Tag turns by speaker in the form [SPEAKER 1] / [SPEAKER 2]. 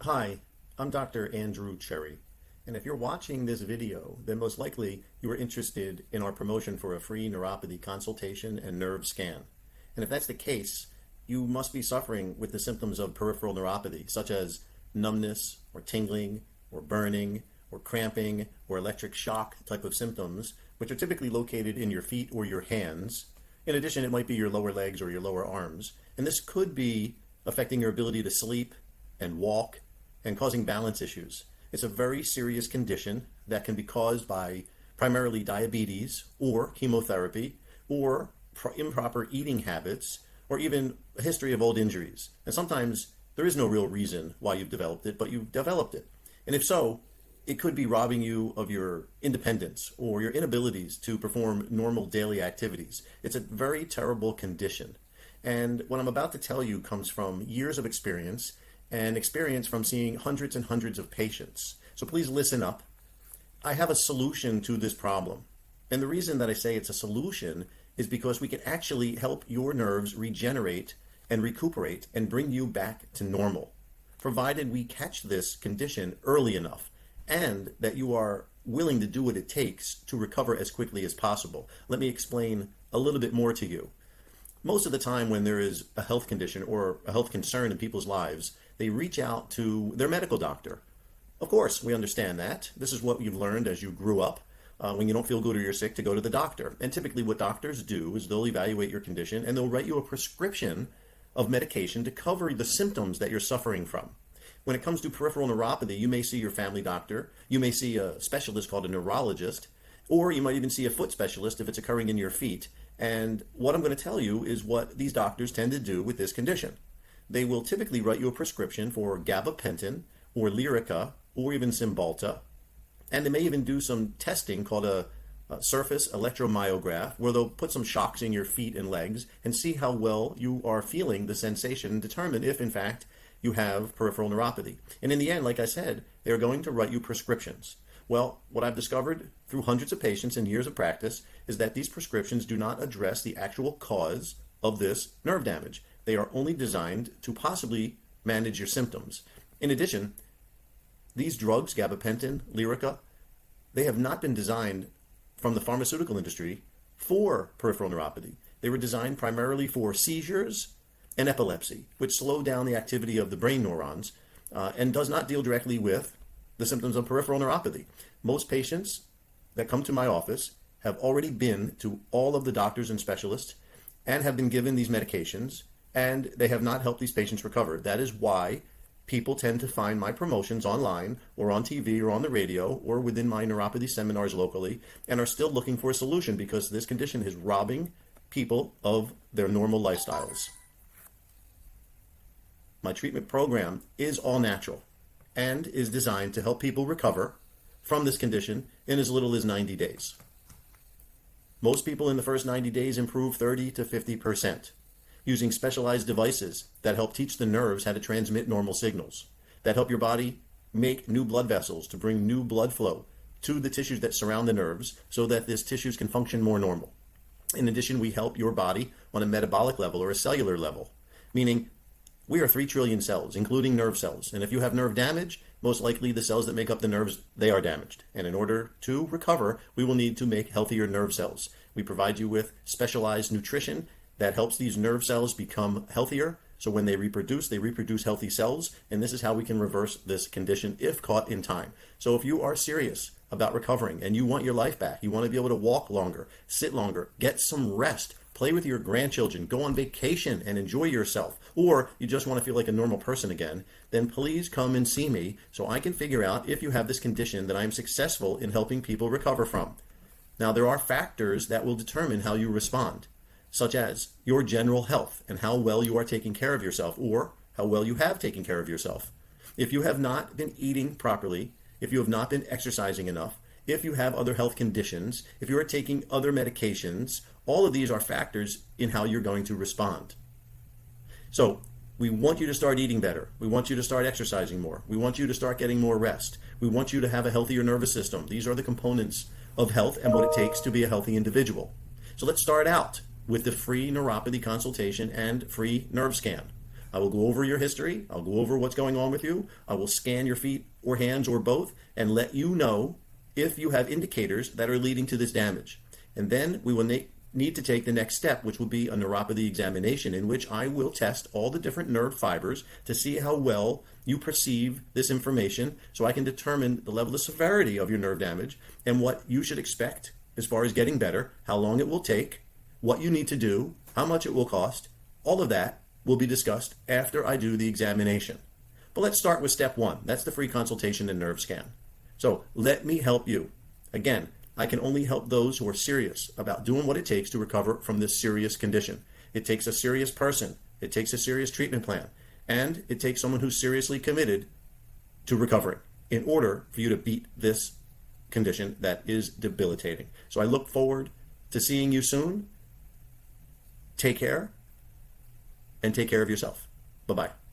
[SPEAKER 1] Hi, I'm Dr. Andrew Cherry, and if you're watching this video, then most likely you are interested in our promotion for a free neuropathy consultation and nerve scan. And if that's the case, you must be suffering with the symptoms of peripheral neuropathy, such as numbness or tingling or burning or cramping or electric shock type of symptoms, which are typically located in your feet or your hands. In addition, it might be your lower legs or your lower arms, and this could be affecting your ability to sleep and walk and causing balance issues. It's a very serious condition that can be caused by primarily diabetes or chemotherapy or improper eating habits or even a history of old injuries. And sometimes there is no real reason why you've developed it, but you've developed it. And if so, it could be robbing you of your independence or your inabilities to perform normal daily activities. It's a very terrible condition. And what I'm about to tell you comes from years of experience and experience from seeing hundreds and hundreds of patients. So please listen up. I have a solution to this problem. And the reason that I say it's a solution is because we can actually help your nerves regenerate and recuperate and bring you back to normal, provided we catch this condition early enough and that you are willing to do what it takes to recover as quickly as possible. Let me explain a little bit more to you. Most of the time when there is a health condition or a health concern in people's lives, they reach out to their medical doctor. Of course, we understand that. This is what you've learned as you grew up. When you don't feel good or you're sick, to go to the doctor. And typically what doctors do is they'll evaluate your condition and they'll write you a prescription of medication to cover the symptoms that you're suffering from. When it comes to peripheral neuropathy, you may see your family doctor, you may see a specialist called a neurologist, or you might even see a foot specialist if it's occurring in your feet. And what I'm going to tell you is what these doctors tend to do with this condition. They will typically write you a prescription for gabapentin or Lyrica or even Cymbalta, and they may even do some testing called a surface electromyograph, where they'll put some shocks in your feet and legs and see how well you are feeling the sensation and determine if in fact you have peripheral neuropathy. And in the end, like I said, they're going to write you prescriptions. Well, what I've discovered through hundreds of patients and years of practice is that these prescriptions do not address the actual cause of this nerve damage. They are only designed to possibly manage your symptoms. In addition, these drugs, gabapentin, Lyrica, they have not been designed from the pharmaceutical industry for peripheral neuropathy. They were designed primarily for seizures and epilepsy, which slow down the activity of the brain neurons and does not deal directly with the symptoms of peripheral neuropathy. Most patients that come to my office have already been to all of the doctors and specialists and have been given these medications, and they have not helped these patients recover. That is why people tend to find my promotions online or on TV or on the radio or within my neuropathy seminars locally and are still looking for a solution, because this condition is robbing people of their normal lifestyles. My treatment program is all natural and is designed to help people recover from this condition in as little as 90 days. Most people in the first 90 days improve 30 to 50%. Using specialized devices that help teach the nerves how to transmit normal signals, that help your body make new blood vessels to bring new blood flow to the tissues that surround the nerves so that these tissues can function more normal. In addition, we help your body on a metabolic level or a cellular level, meaning we are 3 trillion cells, including nerve cells. And if you have nerve damage, most likely the cells that make up the nerves, they are damaged. And in order to recover, we will need to make healthier nerve cells. We provide you with specialized nutrition that helps these nerve cells become healthier. So when they reproduce healthy cells. And this is how we can reverse this condition if caught in time. So if you are serious about recovering and you want your life back, you want to be able to walk longer, sit longer, get some rest, play with your grandchildren, go on vacation and enjoy yourself, or you just want to feel like a normal person again, then please come and see me so I can figure out if you have this condition that I am successful in helping people recover from. Now, there are factors that will determine how you respond, such as your general health and how well you are taking care of yourself or how well you have taken care of yourself. If you have not been eating properly, if you have not been exercising enough, if you have other health conditions, if you are taking other medications, all of these are factors in how you're going to respond. So we want you to start eating better. We want you to start exercising more. We want you to start getting more rest. We want you to have a healthier nervous system. These are the components of health and what it takes to be a healthy individual. So let's start out with the free neuropathy consultation and free nerve scan. I will go over your history. I'll go over what's going on with you. I will scan your feet or hands or both and let you know if you have indicators that are leading to this damage. And then we will need to take the next step, which will be a neuropathy examination, in which I will test all the different nerve fibers to see how well you perceive this information, so I can determine the level of severity of your nerve damage and what you should expect as far as getting better, how long it will take, what you need to do, how much it will cost. All of that will be discussed after I do the examination. But let's start with step one. That's the free consultation and nerve scan. So let me help you. Again, I can only help those who are serious about doing what it takes to recover from this serious condition. It takes a serious person. It takes a serious treatment plan. And it takes someone who's seriously committed to recovering in order for you to beat this condition that is debilitating. So I look forward to seeing you soon. Take care, and take care of yourself. Bye-bye.